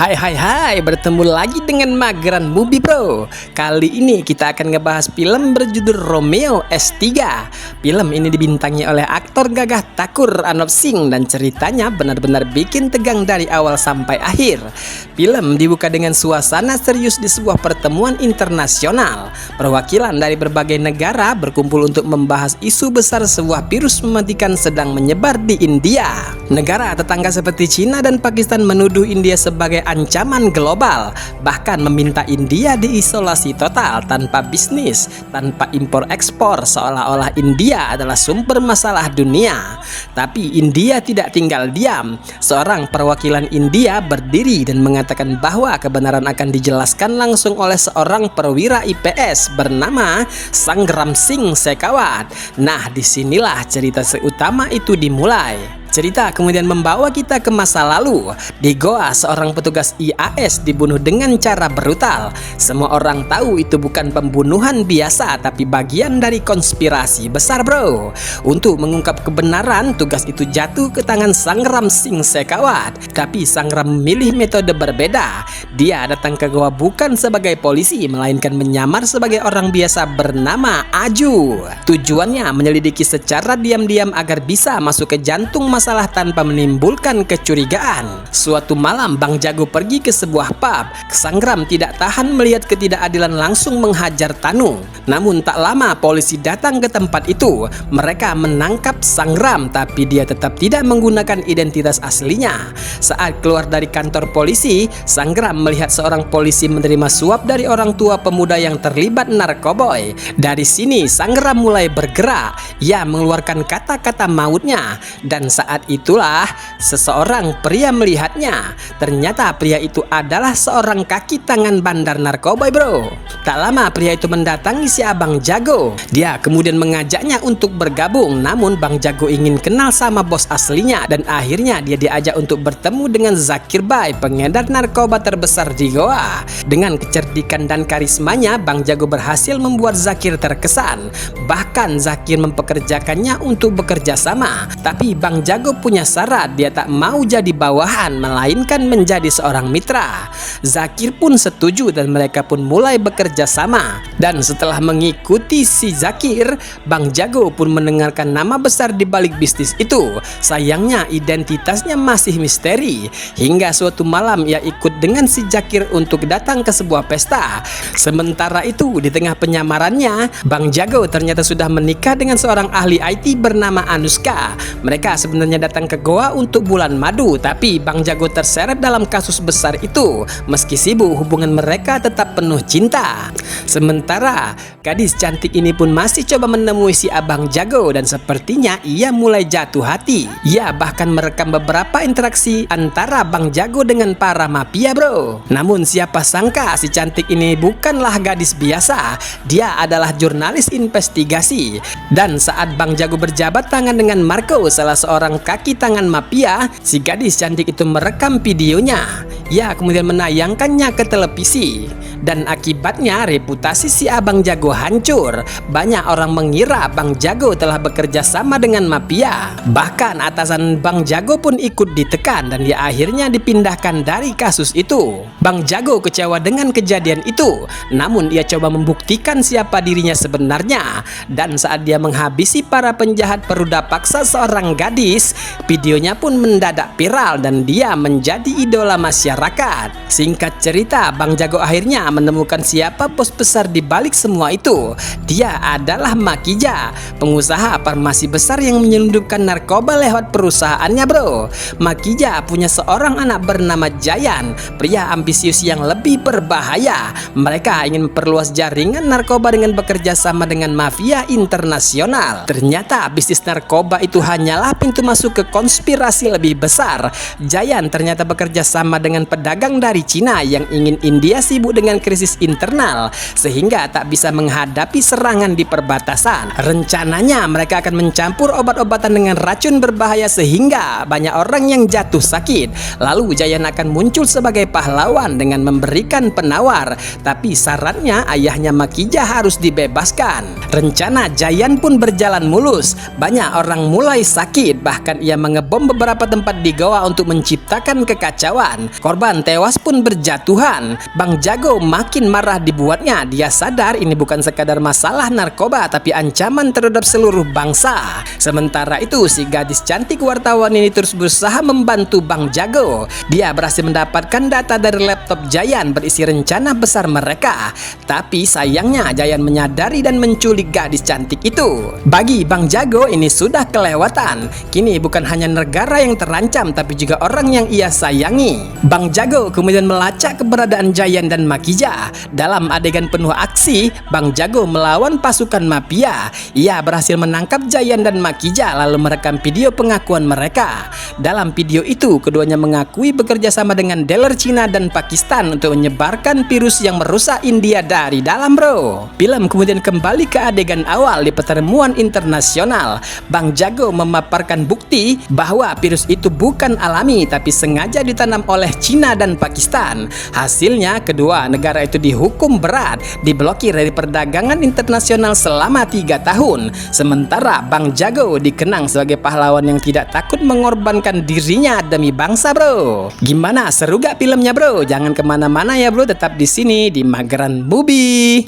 Hai, bertemu lagi dengan Mageran Movie Bro. Kali ini kita akan ngebahas film berjudul Romeo S3. Film ini dibintangi oleh aktor gagah Thakur Arnab Singh dan ceritanya benar-benar bikin tegang dari awal sampai akhir. Film dibuka dengan suasana serius di sebuah pertemuan internasional. Perwakilan dari berbagai negara berkumpul untuk membahas isu besar sebuah virus mematikan sedang menyebar di India. Negara tetangga seperti Cina dan Pakistan menuduh India sebagai ancaman global, bahkan meminta India diisolasi total tanpa bisnis, tanpa impor ekspor, seolah-olah India adalah sumber masalah dunia. Tapi India tidak tinggal diam. Seorang perwakilan India berdiri dan mengatakan bahwa kebenaran akan dijelaskan langsung oleh seorang perwira IPS bernama Sangram Singh Shekhawat. Nah, disinilah cerita seutama itu dimulai. Cerita kemudian membawa kita ke masa lalu. Di Goa, seorang petugas IAS dibunuh dengan cara brutal. Semua orang tahu itu bukan pembunuhan biasa, tapi bagian dari konspirasi besar, bro. Untuk mengungkap kebenaran, tugas itu jatuh ke tangan Sangram Singh Shekhawat. Tapi Sangram memilih metode berbeda. Dia datang ke Goa bukan sebagai polisi, melainkan menyamar sebagai orang biasa bernama Aju. Tujuannya menyelidiki secara diam-diam agar bisa masuk ke jantung masalah tanpa menimbulkan kecurigaan. Suatu malam Bang Jago pergi ke sebuah pub. Sangram tidak tahan melihat ketidakadilan, langsung menghajar Tanu. Namun tak lama polisi datang ke tempat itu. Mereka menangkap Sangram, tapi dia tetap tidak menggunakan identitas aslinya. Saat keluar dari kantor polisi, Sangram melihat seorang polisi menerima suap dari orang tua pemuda yang terlibat narkoboy. Dari sini Sangram mulai bergerak. Ia mengeluarkan kata-kata mautnya, dan saat itulah seseorang pria melihatnya. Ternyata pria itu adalah seorang kaki tangan bandar narkoba, bro. Tak lama pria itu mendatangi si Abang Jago. Dia kemudian mengajaknya untuk bergabung. Namun Bang Jago ingin kenal sama bos aslinya, dan akhirnya dia diajak untuk bertemu dengan Zakir Bhai, pengedar narkoba terbesar di Goa. Dengan kecerdikan dan karismanya, Bang Jago berhasil membuat Zakir terkesan. Bahkan Zakir mempekerjakannya untuk bekerja sama. Tapi Bang Jago punya syarat, dia tak mau jadi bawahan, melainkan menjadi seorang mitra. Zakir pun setuju dan mereka pun mulai bekerja sama. Dan setelah mengikuti si Zakir, Bang Jago pun mendengarkan nama besar di balik bisnis itu. Sayangnya identitasnya masih misteri. Hingga suatu malam ia ikut dengan si Zakir untuk datang ke sebuah pesta. Sementara itu di tengah penyamarannya, Bang Jago ternyata sudah menikah dengan seorang ahli IT bernama Anushka. Mereka sebenarnya datang ke Goa untuk bulan madu, tapi Bang Jago terseret dalam kasus besar itu. Meski sibuk, hubungan mereka tetap penuh cinta. Sementara gadis cantik ini pun masih coba menemui si Abang Jago, dan sepertinya ia mulai jatuh hati. Ia bahkan merekam beberapa interaksi antara Bang Jago dengan para mafia, bro. Namun siapa sangka si cantik ini bukanlah gadis biasa. Dia adalah jurnalis investigasi. Dan saat Bang Jago berjabat tangan dengan Marco, salah seorang kaki tangan mafia, si gadis cantik itu merekam videonya. Ia kemudian menayangkannya ke televisi. Dan akibatnya reputasi si Abang Jago hancur. Banyak orang mengira Bang Jago telah bekerja sama dengan mafia. Bahkan atasan Bang Jago pun ikut ditekan, dan dia akhirnya dipindahkan dari kasus itu. Bang Jago kecewa dengan kejadian itu. Namun ia coba membuktikan siapa dirinya sebenarnya. Dan saat dia menghabisi para penjahat peruda paksa seorang gadis, videonya pun mendadak viral dan dia menjadi idola masyarakat. Singkat cerita, Bang Jago akhirnya menemukan siapa bos besar di balik semua itu. Dia adalah Makija, pengusaha farmasi besar yang menyelundupkan narkoba lewat perusahaannya, bro. Makija punya seorang anak bernama Jayan, pria ambisius yang lebih berbahaya. Mereka ingin memperluas jaringan narkoba dengan bekerja sama dengan mafia internasional. Ternyata bisnis narkoba itu hanyalah pintu masuk ke konspirasi lebih besar. Jayan ternyata bekerja sama dengan pedagang dari Cina yang ingin India sibuk dengan krisis internal sehingga tak bisa menghadapi serangan di perbatasan. Rencananya mereka akan mencampur obat-obatan dengan racun berbahaya sehingga banyak orang yang jatuh sakit. Lalu Jayan akan muncul sebagai pahlawan dengan memberikan penawar, tapi syaratnya ayahnya Makija harus dibebaskan. Rencana Jayan pun berjalan mulus. Banyak orang mulai sakit, bahkan Bahkan ia mengebom beberapa tempat di Goa untuk menciptakan kekacauan. Korban tewas pun berjatuhan. Bang Jago makin marah dibuatnya. Dia sadar ini bukan sekadar masalah narkoba, tapi ancaman terhadap seluruh bangsa. Sementara itu, si gadis cantik wartawan ini terus berusaha membantu Bang Jago. Dia berhasil mendapatkan data dari laptop Jayan berisi rencana besar mereka. Tapi sayangnya Jayan menyadari dan menculik gadis cantik itu. Bagi Bang Jago ini sudah kelewatan. Kini bukan hanya negara yang terancam, tapi juga orang yang ia sayangi. Bang Jago kemudian melacak keberadaan Jayan dan Makija. Dalam adegan penuh aksi, Bang Jago melawan pasukan mafia. Ia berhasil menangkap Jayan dan Makija lalu merekam video pengakuan mereka. Dalam video itu, keduanya mengakui bekerja sama dengan dealer Cina dan Pakistan untuk menyebarkan virus yang merusak India dari dalam, bro. Film kemudian kembali ke adegan awal di pertemuan internasional. Bang Jago memaparkan bukti bahwa virus itu bukan alami tapi sengaja ditanam oleh Cina dan Pakistan. Hasilnya kedua negara itu dihukum berat, diblokir dari perdagangan internasional selama 3 tahun. Sementara Bang Jago dikenang sebagai pahlawan yang tidak takut mengorbankan dirinya demi bangsa, bro. Gimana, seru gak filmnya, bro? Jangan kemana-mana ya, bro. Tetap di sini di Mageran Movie.